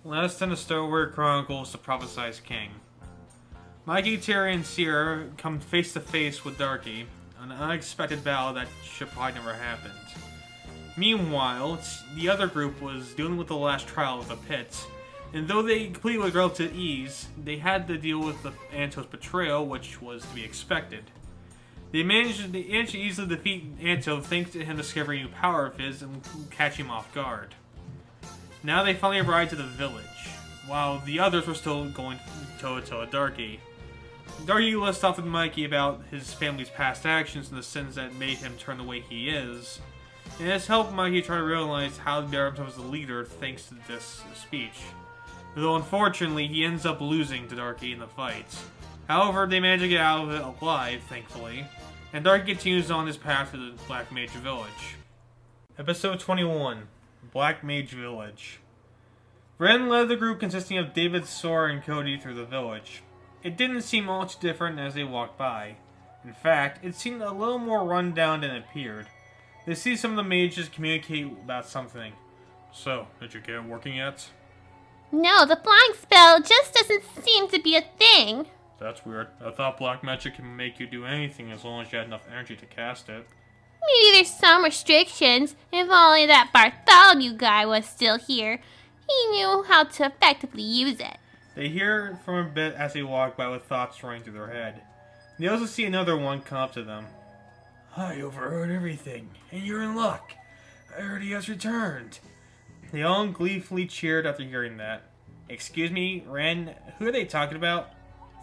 Last in the Stowaway Chronicles, the Prophesied King. Mikey, Terry, and Sierra come face to face with Darky, an unexpected battle that should probably never happened. Meanwhile, the other group was dealing with the last trial of the pit, and though they completed with relative ease, they had to deal with the Anto's betrayal, which was to be expected. They managed to easily defeat Anto thanks to him discovering a new power of his and catching him off guard. Now they finally arrived at the village, while the others were still going toe-to-toe with Darky. Darky lists off with Mikey about his family's past actions and the sins that made him turn the way he is, and has helped Mikey try to realize how to bear himself as a leader thanks to this speech. Though unfortunately, he ends up losing to Darky in the fight. However, they manage to get out of it alive, thankfully, and Darky continues on his path to the Black Mage Village. Episode 21. Black Mage Village. Ren led the group consisting of David, Sora, and Cody through the village. It didn't seem much different as they walked by. In fact, it seemed a little more run down than it appeared. They see some of the mages communicate about something. So, did you get it working yet? No, the flying spell just doesn't seem to be a thing. That's weird. I thought black magic can make you do anything as long as you had enough energy to cast it. Maybe there's some restrictions. If only that Bartholomew guy was still here. He knew how to effectively use it. They hear from a bit as they walk by with thoughts running through their head. They also see another one come up to them. I overheard everything, and you're in luck. I heard he has returned. They all gleefully cheered after hearing that. Excuse me, Ren, who are they talking about?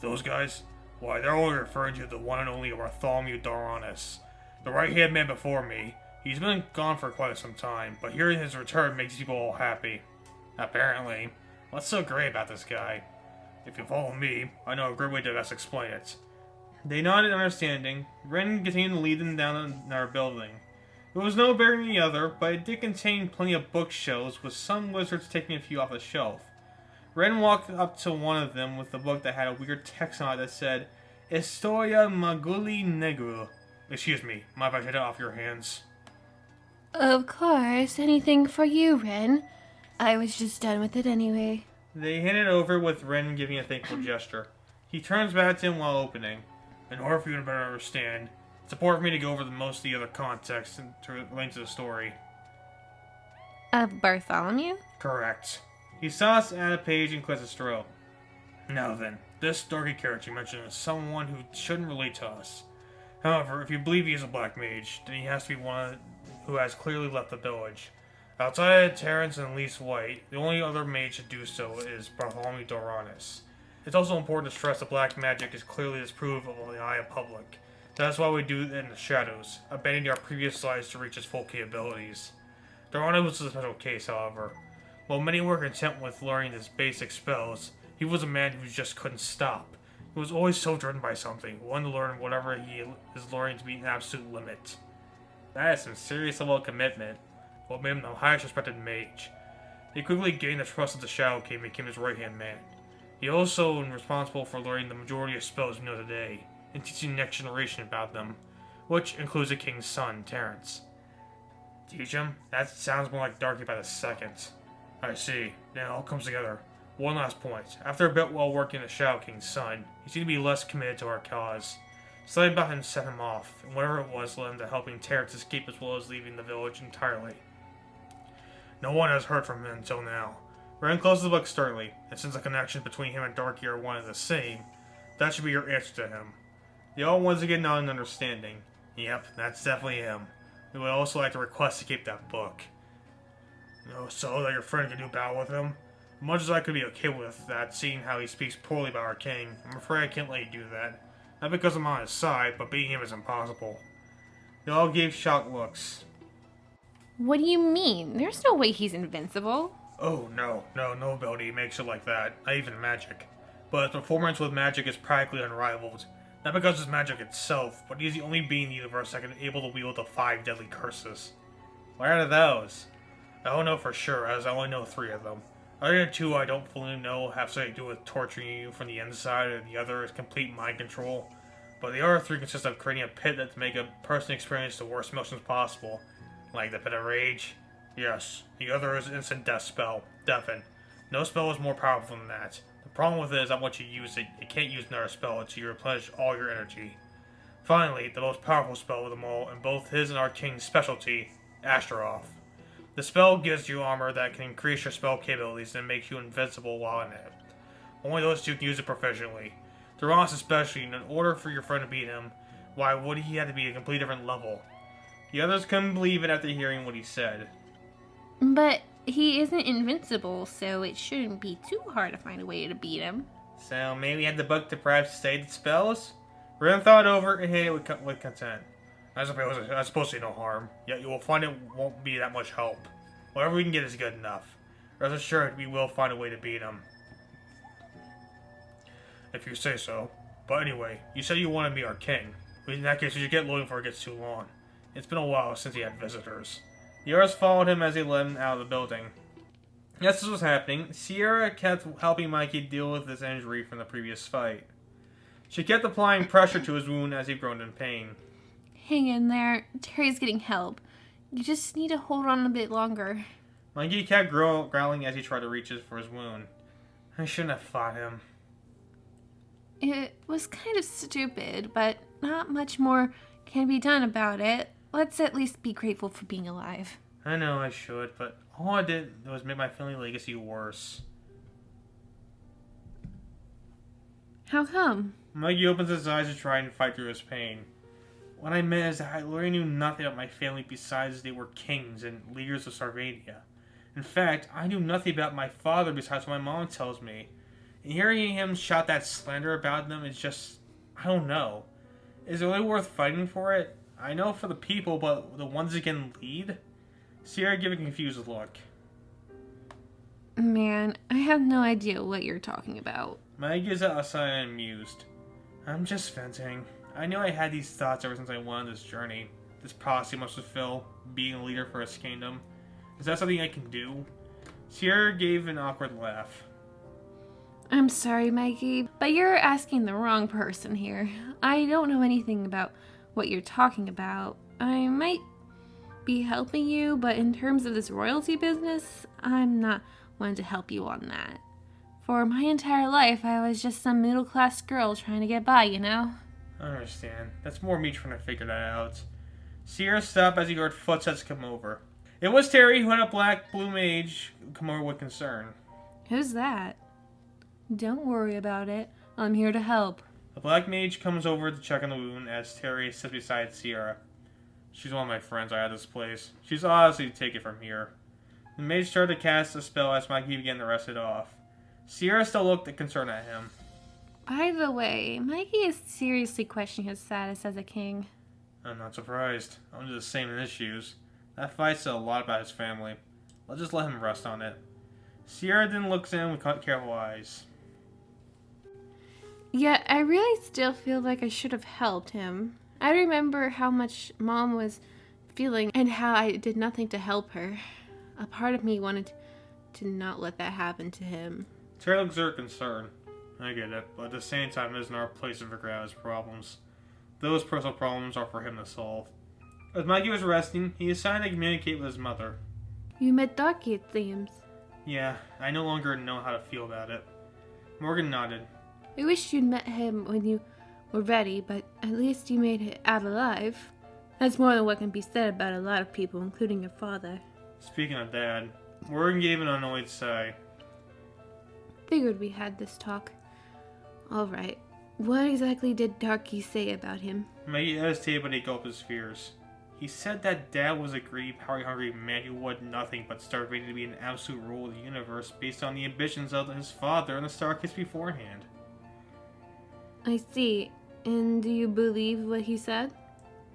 Those guys? Why, they're only referring to the one and only Bartholomew Doranis. The right-hand man before me. He's been gone for quite some time, but hearing his return makes people all happy. Apparently. What's so great about this guy? If you follow me, I know a great way to best explain it. They nodded understanding. Ren continued to lead them down our building. It was no bigger than the other, but it did contain plenty of bookshelves, with some wizards taking a few off the shelf. Ren walked up to one of them with a book that had a weird text on it that said, Historia Maguli Negru. Excuse me, mind if I take it off your hands? Of course, anything for you, Ren. I was just done with it anyway. They hand it over with Ren giving a thankful gesture. He turns back to him while opening. In order for you to better understand, it's important for me to go over most of the other context and to relate to the story. Of Bartholomew? Correct. He saw us at a page and clears his throat. Now then, this Darky character you mentioned is someone who shouldn't relate to us. However, if you believe he is a black mage, then he has to be one who has clearly left the village. Outside of Terrence and Lise White, the only other mage to do so is Bartholomew Doranis. It's also important to stress that black magic is clearly disprovable in the eye of public. That's why we do it in the shadows, abandoning our previous lives to reach its full capabilities. Doranis was a special case, however. While many were content with learning his basic spells, he was a man who just couldn't stop. He was always so driven by something, wanting to learn whatever he is learning to be an absolute limit. That is some serious level of commitment. What made him the highest respected mage. He quickly gained the trust of the Shadow King and became his right-hand man. He also was responsible for learning the majority of spells we know today, and teaching the next generation about them, which includes the king's son, Terrence. Teach him? That sounds more like Darky by the second. I see. Then it all comes together. One last point. After a bit while working the Shadow King's son, he seemed to be less committed to our cause. Something about him set him off, and whatever it was led him to helping Terrence escape as well as leaving the village entirely. No one has heard from him until now. Ren closes the book sternly, and since the connections between him and Darky are one and the same, that should be your answer to him. They all once again nod in understanding. Yep, that's definitely him. We would also like to request to keep that book. No, so that your friend can do battle with him? Much as I could be okay with that, seeing how he speaks poorly about our king, I'm afraid I can't let you do that. Not because I'm on his side, but beating him is impossible. They all gave shocked looks. What do you mean? There's no way he's invincible. Oh, no ability makes it like that, not even magic. But his performance with magic is practically unrivaled. Not because of his magic itself, but he's the only being in the universe that can be able to wield the 5 deadly curses. What are those? I don't know for sure, as I only know 3 of them. Other than 2 I don't fully know have something to do with torturing you from the inside, and the other is complete mind control. But the other 3 consist of creating a pit that to make a person experience the worst emotions possible. Like the pit of rage? Yes. The other is instant death spell, Deafen. No spell is more powerful than that. The problem with it is that once you use it, you can't use another spell until you replenish all your energy. Finally, the most powerful spell of them all, and both his and our king's specialty, Astaroth. The spell gives you armor that can increase your spell capabilities and makes you invincible while in it. Only those two can use it proficiently. Duras especially, in order for your friend to beat him, why would he have to be a completely different level? The others couldn't believe it after hearing what he said. But he isn't invincible, so it shouldn't be too hard to find a way to beat him. So maybe he had the book to perhaps study the spells? Ren thought over and hit it with content. I suppose that's supposed to be no harm, yet you will find it won't be that much help. Whatever we can get is good enough. Rest assured, we will find a way to beat him. If you say so. But anyway, you said you want to be our king. In that case, we should get looking before it gets too long. It's been a while since he had visitors. The others followed him as he led him out of the building. As this was happening, Sierra kept helping Mikey deal with his injury from the previous fight. She kept applying pressure to his wound as he groaned in pain. Hang in there. Terry's getting help. You just need to hold on a bit longer. Mikey kept growling as he tried to reach for his wound. I shouldn't have fought him. It was kind of stupid, but not much more can be done about it. Let's at least be grateful for being alive. I know I should, but all I did was make my family legacy worse. How come? Mikey opens his eyes to try and fight through his pain. What I meant is that I literally knew nothing about my family besides they were kings and leaders of Sarvania. In fact, I knew nothing about my father besides what my mom tells me. And hearing him shout that slander about them is just... I don't know. Is it really worth fighting for it? I know for the people, but the ones that can lead? Sierra gave a confused look. Man, I have no idea what you're talking about. Maggie gives out a sigh and amused. I'm just venting. I knew I had these thoughts ever since I went on this journey. This prophecy must fulfill, being a leader for his kingdom. Is that something I can do? Sierra gave an awkward laugh. I'm sorry, Mikey, but you're asking the wrong person here. I don't know anything about what you're talking about. I might be helping you, but in terms of this royalty business, I'm not one to help you on that. For my entire life, I was just some middle-class girl trying to get by, you know? I understand. That's more me trying to figure that out. Sierra stopped as he heard footsteps come over. It was Terry who had a blue mage come over with concern. Who's that? Don't worry about it. I'm here to help. The black mage comes over to check on the wound as Terry sits beside Sierra. She's one of my friends I had this place. She's obviously to take it from here. The mage started to cast a spell as Mikey began to rest it off. Sierra still looked concerned at him. By the way, Mikey is seriously questioning his status as a king. I'm not surprised. I'm just the same in his shoes. That fight said a lot about his family. Let's just let him rest on it. Sierra then looks in with careful eyes. Yeah, I really still feel like I should have helped him. I remember how much Mom was feeling and how I did nothing to help her. A part of me wanted to not let that happen to him. Terry looks her concern. I get it, but at the same time, it isn't our place to figure out his problems. Those personal problems are for him to solve. As Mikey was resting, he decided to communicate with his mother. You met Ducky, it seems. Yeah, I no longer know how to feel about it. Morgan nodded. I wish you'd met him when you were ready, but at least you made it out alive. That's more than what can be said about a lot of people, including your father. Speaking of Dad, Morgan gave an annoyed sigh. Figured we had this talk. Alright, what exactly did Darky say about him? Maggie hesitated, but he gulped his fears. He said that Dad was a greedy, power-hungry man who wanted nothing but Starvation to be an absolute rule of the universe based on the ambitions of his father and the Starkids beforehand. I see. And do you believe what he said?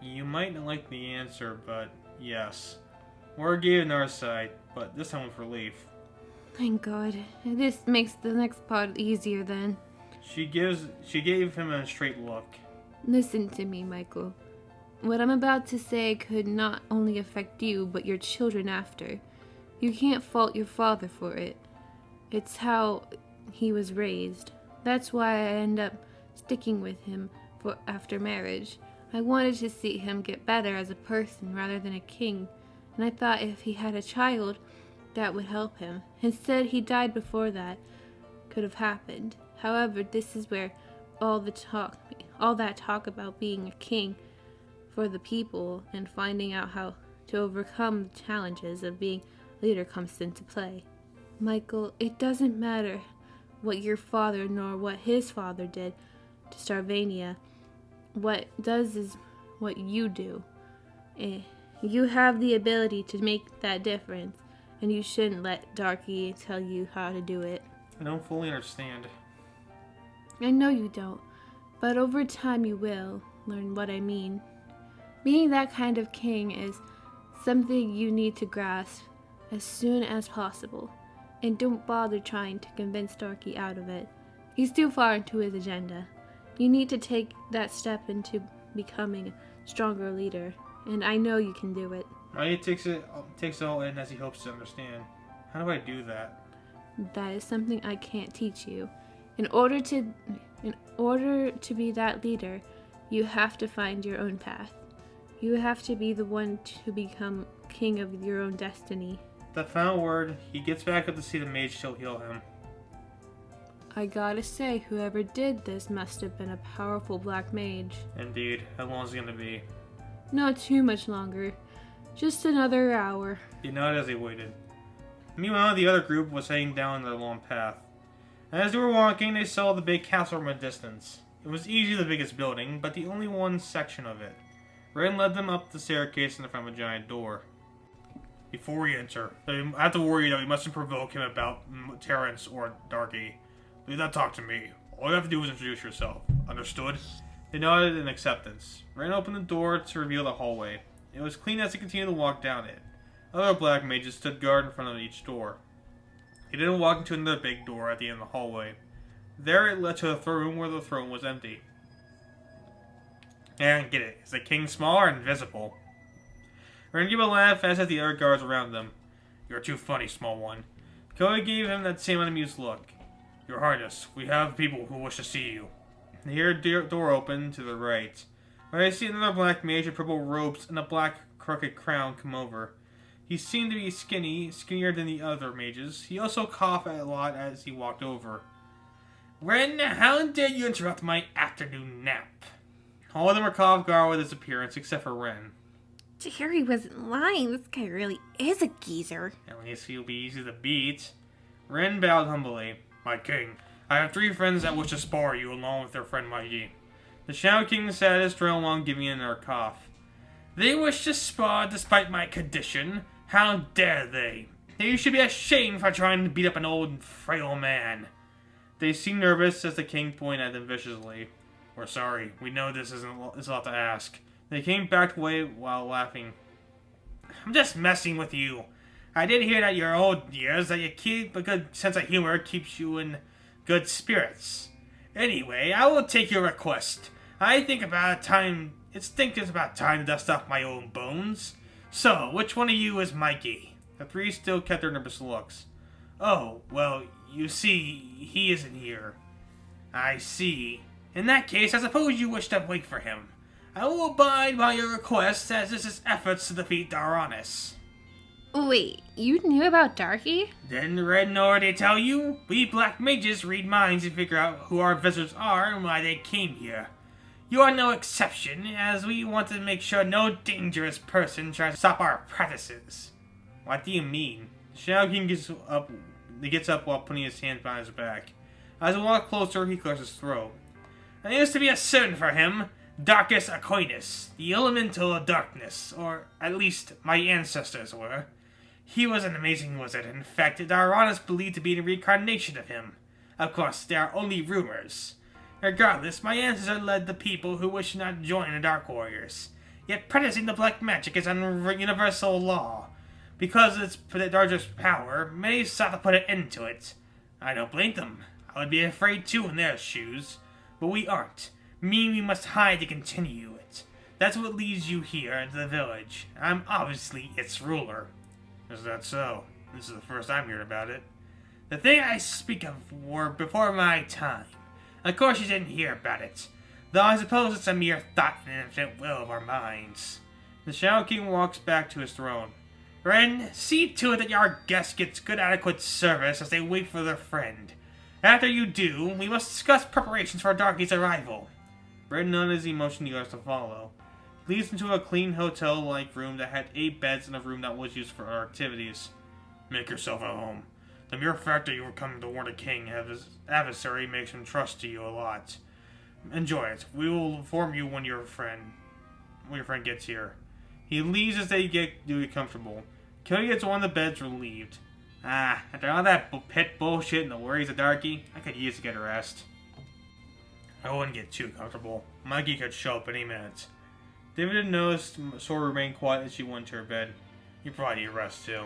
You might not like the answer, but yes. Morgan gave another sigh, but this time with relief. Thank God. This makes the next part easier then. She gave him a straight look. Listen to me, Michael. What I'm about to say could not only affect you, but your children after. You can't fault your father for it. It's how he was raised. That's why I end up sticking with him for after marriage. I wanted to see him get better as a person rather than a king. And I thought if he had a child, that would help him. Instead, he died before that could have happened. However, this is where all that talk about being a king for the people and finding out how to overcome the challenges of being a leader comes into play. Michael, it doesn't matter what your father nor what his father did to Starvania. What does is what you do. You have the ability to make that difference, and you shouldn't let Darky tell you how to do it. I don't fully understand. I know you don't, but over time you will learn what I mean. Being that kind of king is something you need to grasp as soon as possible, and don't bother trying to convince Darky out of it. He's too far into his agenda. You need to take that step into becoming a stronger leader, and I know you can do it. He takes it all in as he hopes to understand. How do I do that? That is something I can't teach you. In order to be that leader, you have to find your own path. You have to be the one to become king of your own destiny. That final word, he gets back up to see the mage still heal him. I gotta say, whoever did this must have been a powerful black mage. Indeed. How long is it going to be? Not too much longer. Just another hour. He nodded as he waited. Meanwhile, the other group was heading down their long path. As they were walking, they saw the big castle from a distance. It was easily the biggest building, but the only one section of it. Ren led them up the staircase and found a giant door. Before we enter, I have to warn you that we mustn't provoke him about Terrence or Darky. Leave that talk to me. All you have to do is introduce yourself. Understood? They nodded in acceptance. Ren opened the door to reveal the hallway. It was clean as he continued to walk down it. Other black mages stood guard in front of each door. He then walked into another big door at the end of the hallway. There it led to a throne room where the throne was empty. And get it, is the king small or invisible? Ren gave a laugh as did the other guards around them. You're too funny, small one. Koei gave him that same unamused look. Your Highness, we have people who wish to see you. They hear a door open to the right. Where I see another black mage with purple robes and a black crooked crown come over. He seemed to be skinnier than the other mages. He also coughed a lot as he walked over. Ren, how dare you interrupt my afternoon nap? All of them were caught off guard with his appearance, except for Ren. Jerry wasn't lying. This guy really is a geezer. At least he'll be easy to beat. Ren bowed humbly. My king, I have 3 friends that wish to spar you along with their friend Mage. The Shadow King sat his throne while giving another cough. They wish to spar despite my condition. How dare they? They should be ashamed for trying to beat up an old, frail man. They seemed nervous as the king pointed at them viciously. We're sorry. We know this is a lot to ask. They came back away while laughing. I'm just messing with you. I did hear that your old years that you keep a good sense of humor keeps you in good spirits. Anyway, I will take your request. I think it's about time to dust off my own bones. So, which one of you is Mikey? The 3 still kept their nervous looks. Oh, well, you see, he isn't here. I see. In that case, I suppose you wish to wait for him. I will abide by your request, as this is efforts to defeat Daranis. Wait, you knew about Darky? Didn't Red already tell you? We black mages read minds and figure out who our visitors are and why they came here. You are no exception, as we want to make sure no dangerous person tries to stop our practices. What do you mean? Shadow King gets up while putting his hand behind his back. As he walks closer, he clears his throat. I used to be a servant for him, Darkus Aquinas, the elemental of darkness, or at least my ancestors were. He was an amazing wizard. In fact, Daranis believed to be the reincarnation of him. Of course, they are only rumors. Regardless, my ancestor led the people who wish not join the Dark Warriors. Yet practicing the black magic is a universal law. Because of its largest power, many sought to put an end to it. I don't blame them. I would be afraid too in their shoes. But we aren't. We must hide to continue it. That's what leads you here into the village. I'm obviously its ruler. Is that so? This is the first I'm hearing about it. The thing I speak of were before my time. Of course you didn't hear about it. Though I suppose it's a mere thought in the infinite will of our minds. The Shadow King walks back to his throne. Ren, see to it that your guest gets good adequate service as they wait for their friend. After you do, we must discuss preparations for Darky's arrival. Ren nodded as he motioned the others to follow. He leads into a clean hotel-like room that had 8 beds and a room that was used for our activities. Make yourself at home. The mere fact that you were coming to warn the king of his adversary makes him trust you a lot. Enjoy it. We will inform you when your friend gets here. He leaves as they get comfortable. Cody gets one of the beds relieved. After all that pit bullshit and the worries of Darky, I could use to get a rest. I wouldn't get too comfortable. Mikey could show up any minute. David had noticed Sora remained quiet as she went to her bed. You probably need rest too.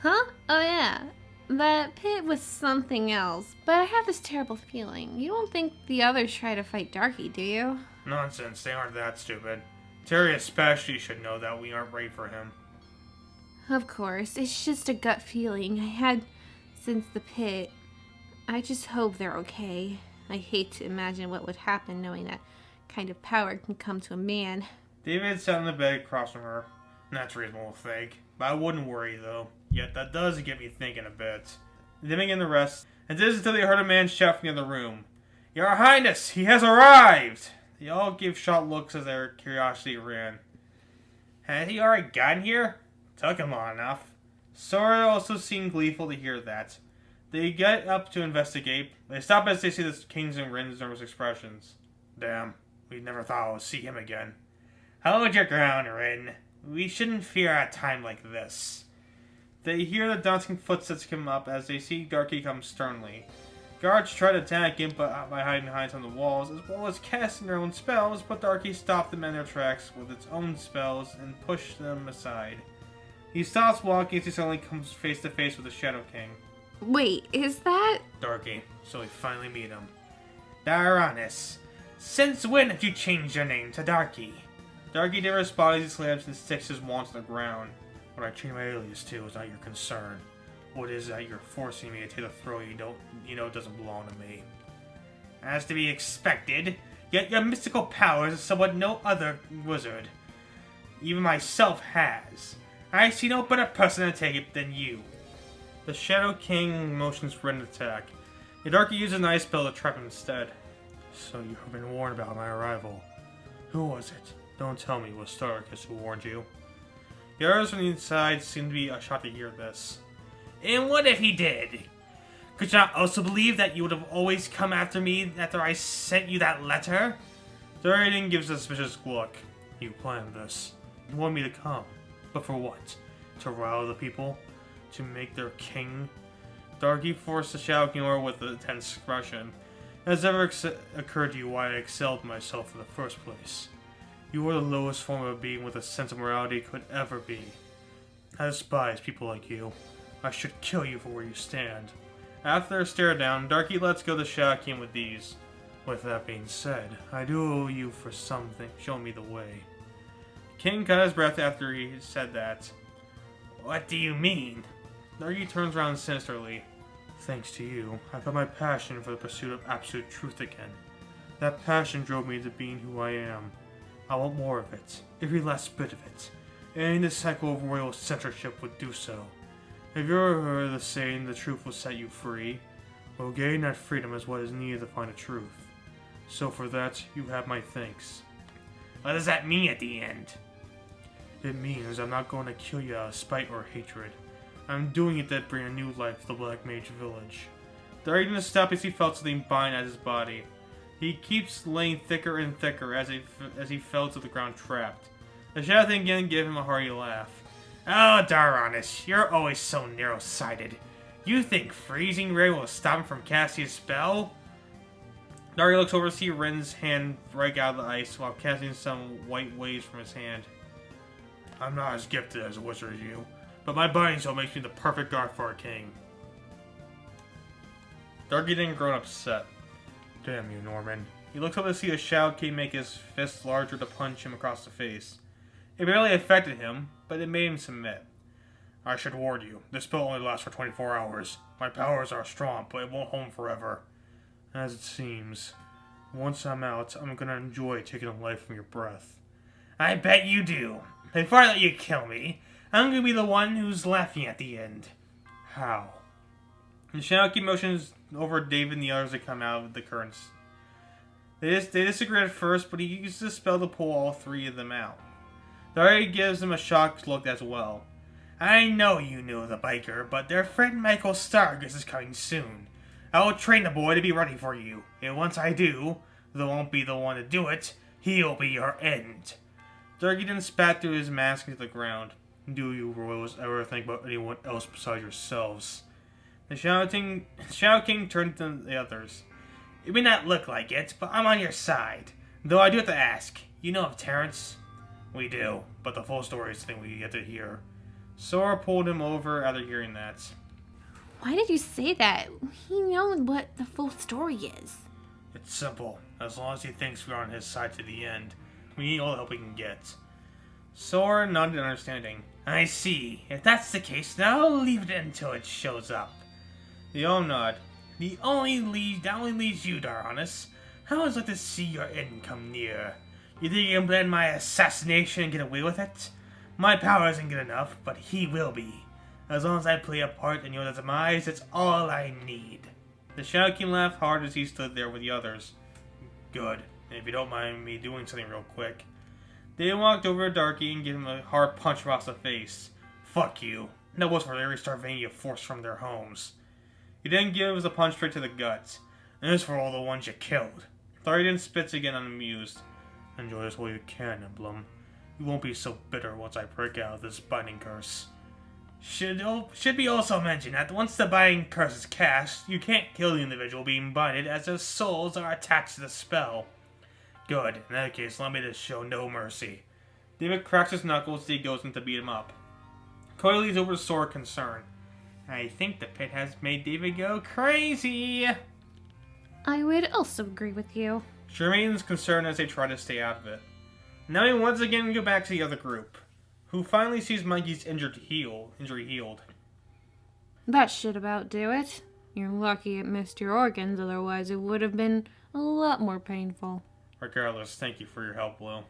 Huh? Oh yeah. That pit was something else, but I have this terrible feeling. You don't think the others try to fight Darky, do you? Nonsense, they aren't that stupid. Terry especially should know that we aren't ready for him. Of course, it's just a gut feeling I had since the pit. I just hope they're okay. I hate to imagine what would happen knowing that kind of power can come to a man. David sat on the bed across from her. That's reasonable to think, but I wouldn't worry though. Yet that does get me thinking a bit. They begin to rest, and this until they heard a man shout from the other room. Your Highness, he has arrived! They all gave shocked looks as their curiosity ran. Has he already gotten here? Took him long enough. Sora also seemed gleeful to hear that. They get up to investigate. They stop as they see the king's and Rin's nervous expressions. Damn, we never thought I would see him again. Hold your ground, Rin. We shouldn't fear at a time like this. They hear the daunting footsteps come up as they see Darky come sternly. Guards try to attack him by hiding behind some of the walls, as well as casting their own spells, but Darky stopped them in their tracks with its own spells and pushed them aside. He stops walking as he suddenly comes face to face with the Shadow King. Wait, is that... Darky, so we finally meet him. Daranis, since when have you changed your name to Darky? Darky never respond as he slams and sticks his wand to the ground. What I changed my alias to is not your concern. What is that you're forcing me to take a throw you know doesn't belong to me? As to be expected, yet your mystical powers are somewhat no other wizard. Even myself has. I see no better person to take it than you. The Shadow King motions for an attack. Yet Darky uses an ice spell to trap him instead. So you have been warned about my arrival. Who was it? Don't tell me it was Starkus who warned you. The others from the inside seem to be shocked to hear this. And what if he did? Could you not also believe that you would have always come after me after I sent you that letter? Dorian gives a suspicious look. You planned this. You want me to come. But for what? To rile the people? To make their king? Darky forced the Shadow King over with a tense expression. Has ever occurred to you why I excelled myself in the first place? You are the lowest form of being with a sense of morality could ever be. I despise people like you. I should kill you for where you stand. After a stare down, Darky lets go the Shadow King with these. With that being said, I do owe you for something. Show me the way. King cut his breath after he said that. What do you mean? Darky turns around sinisterly. Thanks to you, I got my passion for the pursuit of absolute truth again. That passion drove me to being who I am. I want more of it, every last bit of it. Ending the cycle of royal censorship would do so. Have you ever heard the saying, the truth will set you free? Well, gaining that freedom is what is needed to find the truth. So for that, you have my thanks. What does that mean at the end? It means I'm not going to kill you out of spite or hatred. I'm doing it to bring a new life to the Black Mage village. Darky didn't stop as he felt something bind at his body. He keeps laying thicker and thicker as he fell to the ground trapped. The Shadow Thing again gave him a hearty laugh. Oh, Daranis, you're always so narrow-sighted. You think freezing ray will stop him from casting a spell? Darky looks over to see Rin's hand break out of the ice while casting some white waves from his hand. I'm not as gifted as a wizard as you, but my binding spell makes me the perfect guard for our king. Darky didn't grow upset. Damn you, Norman. He looks up to see a Shadow King make his fist larger to punch him across the face. It barely affected him, but it made him submit. I should warn you, this spell only lasts for 24 hours. My powers are strong, but it won't hold forever. As it seems, once I'm out, I'm gonna enjoy taking a life from your breath. I bet you do. Before I let you kill me, I'm gonna be the one who's laughing at the end. How? The Shadow King motions over David and the others to come out of the currents. They disagree at first, but he uses the spell to pull all three of them out. Daria gives them a shocked look as well. I know you knew the biker, but their friend Michael Stargus is coming soon. I will train the boy to be ready for you, and once I do, though I won't be the one to do it, he'll be your end. Darky then spat through his mask into the ground. Do you royals ever think about anyone else besides yourselves? The Shadow King turned to the others. It may not look like it, but I'm on your side. Though I do have to ask, you know of Terrence? We do, but the full story is the thing we get to hear. Sora pulled him over after hearing that. Why did you say that? He knows what the full story is. It's simple. As long as he thinks we're on his side to the end, we need all the help we can get. Sora nodded understanding. I see. If that's the case, then I'll leave it until it shows up. They all nod. That only leads you, Daranis. I always like to see your end come near. You think you can blend my assassination and get away with it? My power isn't good enough, but he will be. As long as I play a part in your demise, it's all I need. The Shadow King laughed hard as he stood there with the others. Good. And if you don't mind me doing something real quick. They walked over to Darky and gave him a hard punch across the face. Fuck you. That was for every Starvania forced from their homes. He then gives a punch straight to the guts. And this for all the ones you killed. Darky then spits again unamused. Enjoy this while you can, Emblem. You won't be so bitter once I break out of this binding curse. Should be also mentioned that once the binding curse is cast, you can't kill the individual being binded as their souls are attached to the spell. Good. In that case, let me just show no mercy. David cracks his knuckles as he goes in to beat him up. Cody leads over to Sora concerned. I think the pit has made David go crazy. I would also agree with you. She remains concerned as they try to stay out of it. Now we once again go back to the other group, who finally sees Mikey's injury healed. That should about do it. You're lucky it missed your organs, otherwise it would have been a lot more painful. Regardless, thank you for your help, Blue.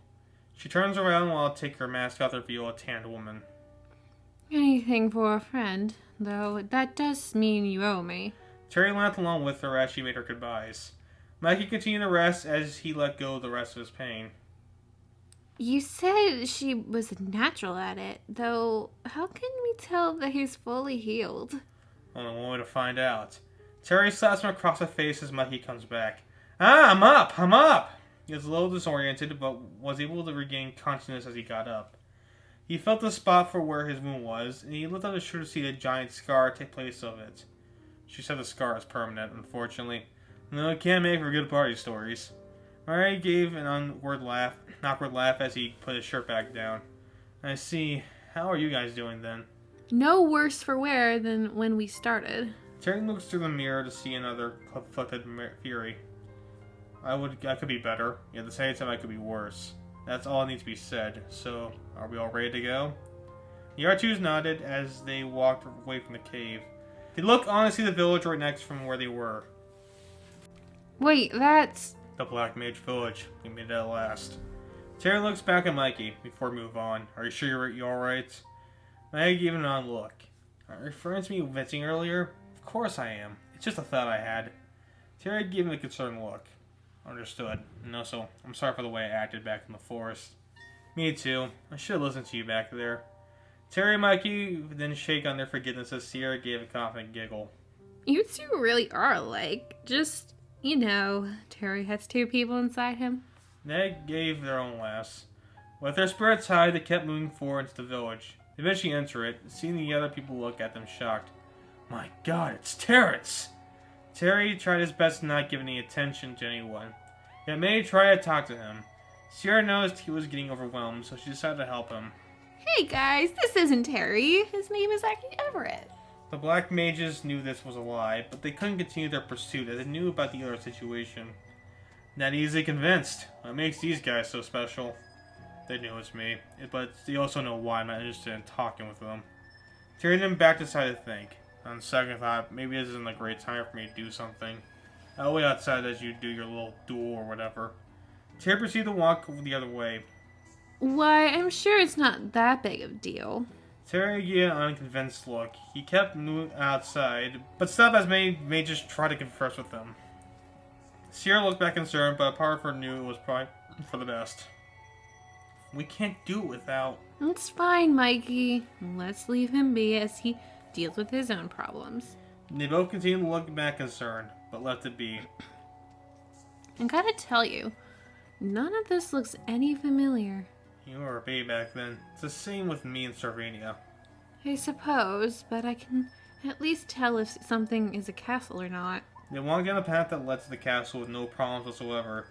She turns around while I take her mask off to reveal a tanned woman. Anything for a friend, though that does mean you owe me. Terry laughed along with her as she made her goodbyes. Mikey continued to rest as he let go of the rest of his pain. You said she was natural at it, though how can we tell that he's fully healed? Only one way to find out. Terry slaps him across the face as Mikey comes back. Ah, I'm up! He was a little disoriented, but was able to regain consciousness as he got up. He felt the spot for where his wound was, and he looked up his shirt to see the giant scar take place of it. She said the scar is permanent, unfortunately. No, it can't make for good party stories. Mary gave an awkward laugh as he put his shirt back down. I see. How are you guys doing then? No worse for wear than when we started. Terry looks through the mirror to see another afflicted Fury. I could be better. At the same time, I could be worse. That's all that needs to be said. So, are we all ready to go? The R2s nodded as they walked away from the cave. They looked on to see the village right next from where they were. Wait, that's... The Black Mage Village. We made it at last. Terry looks back at Mikey before we move on. Are you sure you're alright? Mikey gave him an odd look. Are you referring to me venting earlier? Of course I am. It's just a thought I had. Terry gave him a concerned look. Understood. And also, I'm sorry for the way I acted back in the forest. Me too. I should have listened to you back there. Terry and Mikey then shake on their forgiveness as Sierra gave a confident giggle. You two really are alike. Just, you know, Terry has two people inside him. They gave their own laughs. With their spirits high, they kept moving forward into the village. They eventually enter it, seeing the other people look at them shocked. My god, it's Terrence! Terry tried his best to not give any attention to anyone. Yet May tried to talk to him. Sierra noticed he was getting overwhelmed, so she decided to help him. Hey guys, this isn't Terry. His name is actually Everett. The Black Mages knew this was a lie, but they couldn't continue their pursuit as they knew about the other situation. Not easily convinced. What makes these guys so special? They knew it's me, but they also know why I'm not interested in talking with them. Terry then back decided to think. On second thought, maybe this isn't a great time for me to do something. I'll wait outside as you do your little duel or whatever. Terry proceeded to walk the other way. Why, I'm sure it's not that big of a deal. Terry gave an unconvinced look. He kept moving outside, but stopped as Mage just tried to converse with them. Sierra looked back concerned, but a part of her knew it was probably for the best. We can't do it without... It's fine, Mikey. Let's leave him be as he deals with his own problems. They both continued to look back concerned, but left it be. I gotta tell you, none of this looks any familiar. You were a baby back then. It's the same with me in Sarvania. I suppose, but I can at least tell if something is a castle or not. They walked down a path that led to the castle with no problems whatsoever.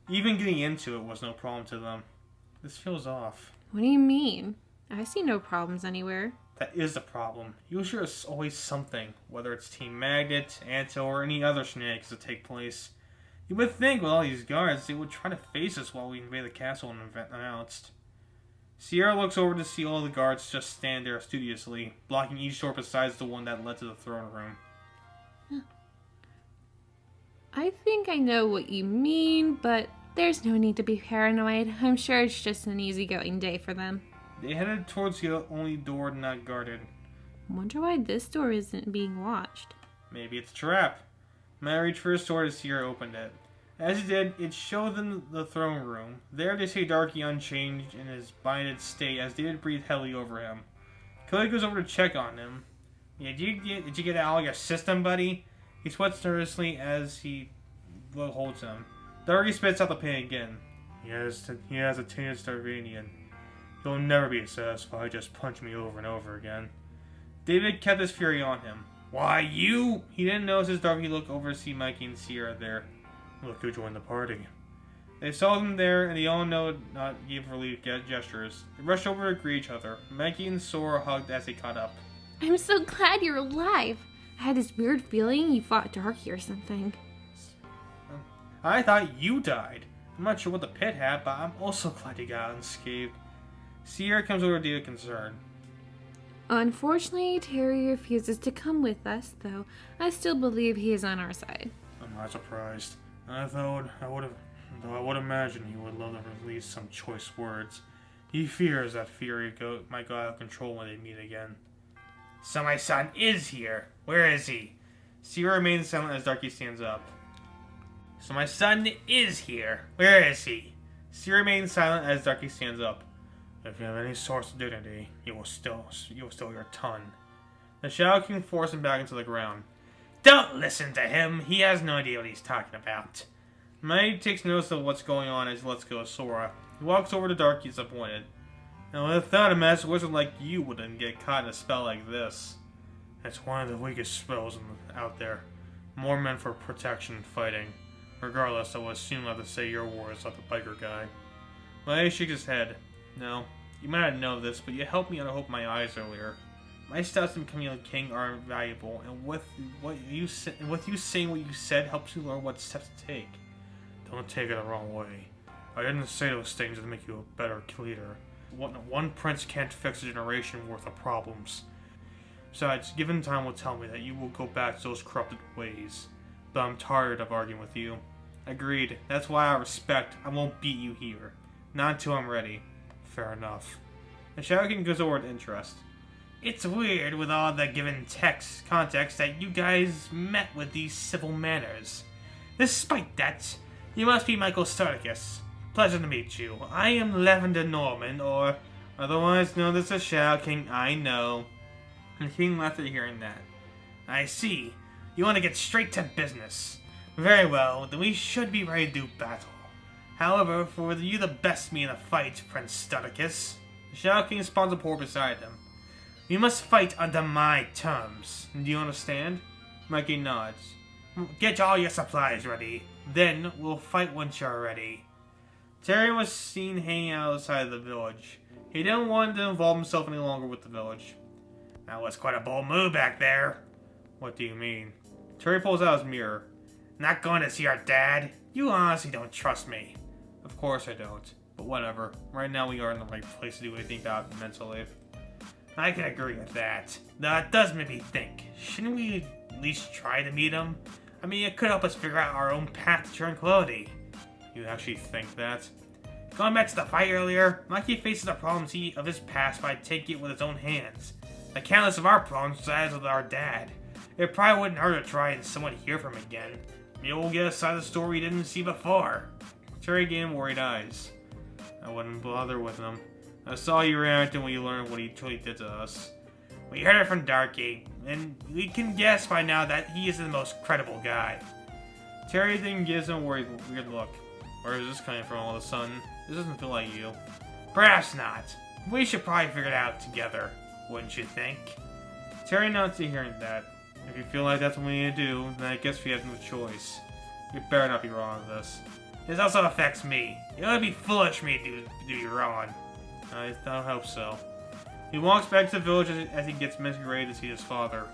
Even getting into it was no problem to them. This feels off. What do you mean? I see no problems anywhere. That is the problem. Usually there's always something, whether it's Team Magnet, Anto, or any other shenanigans that take place. You would think with all these guards, they would try to face us while we invade the castle and event announced. Sierra looks over to see all the guards just stand there studiously, blocking each door besides the one that led to the throne room. I think I know what you mean, but there's no need to be paranoid. I'm sure it's just an easygoing day for them. They headed towards the only door not guarded. Wonder why this door isn't being watched. Maybe it's a trap. Matt reached for his sword as Sierra opened it. As he did, it showed them the throne room. There they see Darky unchanged in his binded state as David breathed heavily over him. Cody goes over to check on him. Yeah, did you get out of your system, buddy? He sweats nervously as he holds him. Darky spits out the pain again. He has a tainted Starvanian. He'll never be satisfied, just punch me over and over again. David kept his fury on him. Why, you? He didn't notice as Darky looked over to see Mikey and Sierra there. Look who joined the party. They saw them there, and they all gave relief gestures. They rushed over to greet each other. Mikey and Sora hugged as they caught up. I'm so glad you're alive. I had this weird feeling you fought Darky or something. I thought you died. I'm not sure what the pit had, but I'm also glad you got unscathed. Sierra comes over to David concerned. Unfortunately, Terry refuses to come with us, though I still believe he is on our side. I'm not surprised. I would imagine he would love to release some choice words. He fears that fury might go out of control when they meet again. So my son is here. Where is he? Sierra remains silent as Darky stands up. So my son is here. Where is he? Sierra remains silent as Darky stands up. If you have any source of dignity, you will still your tongue. The Shadow King forced him back into the ground. Don't listen to him. He has no idea what he's talking about. Mage takes notice of what's going on as he lets go of Sora. He walks over to Darky disappointed. Now, without a master wizard like you wouldn't get caught in a spell like this. It's one of the weakest spells out there. More meant for protection and fighting. Regardless, I will assume I'll have to say your words like the biker guy. Mage shakes his head. No, you might not know this, but you helped me unopen my eyes earlier. My steps in becoming a king are invaluable, and with you saying what you said helps you learn what steps to take. Don't take it the wrong way. I didn't say those things to make you a better leader. One prince can't fix a generation worth of problems. Besides, given time will tell me that you will go back to those corrupted ways. But I'm tired of arguing with you. Agreed. That's why I won't beat you here. Not until I'm ready. Fair enough. The Shadow King goes over with interest. It's weird with all the given context that you guys met with these civil manners. Despite that, you must be Michael Sarticus. Pleasure to meet you. I am Lavender Norman, or otherwise known as the Shadow King, I know. The king laughed at hearing that. I see. You want to get straight to business. Very well, then we should be ready to do battle. However, for you the best me in a fight, Prince Starticus. The Shadow King spawns a port beside him. We must fight under my terms. Do you understand? Mikey nods. Get all your supplies ready. Then we'll fight once you're ready. Terry was seen hanging outside the village. He didn't want to involve himself any longer with the village. That was quite a bold move back there. What do you mean? Terry pulls out his mirror. Not going to see our dad? You honestly don't trust me. Of course I don't. But whatever. Right now we are in the right place to do anything about it mentally. I can agree with that. That does make me think. Shouldn't we at least try to meet him? I mean, it could help us figure out our own path to tranquility. You actually think that? Going back to the fight earlier, Mikey faces the problems of his past by taking it with his own hands. The countless of our problems resides with our dad. It probably wouldn't hurt to try and somewhat hear from him again. Maybe we'll get a side of the story we didn't see before. Terry gave him worried eyes. I wouldn't bother with him. I saw you reacting when you learned what he truly did to us. We heard it from Darky, and we can guess by now that he is the most credible guy. Terry then gives him a weird look. Where is this coming from all of a sudden? This doesn't feel like you. Perhaps not. We should probably figure it out together, wouldn't you think? Terry nods to hearing that. If you feel like that's what we need to do, then I guess we have no choice. You better not be wrong with this. This also affects me. It would be foolish of me to do you wrong. I don't hope so. He walks back to the village as he gets mentally ready to see his father.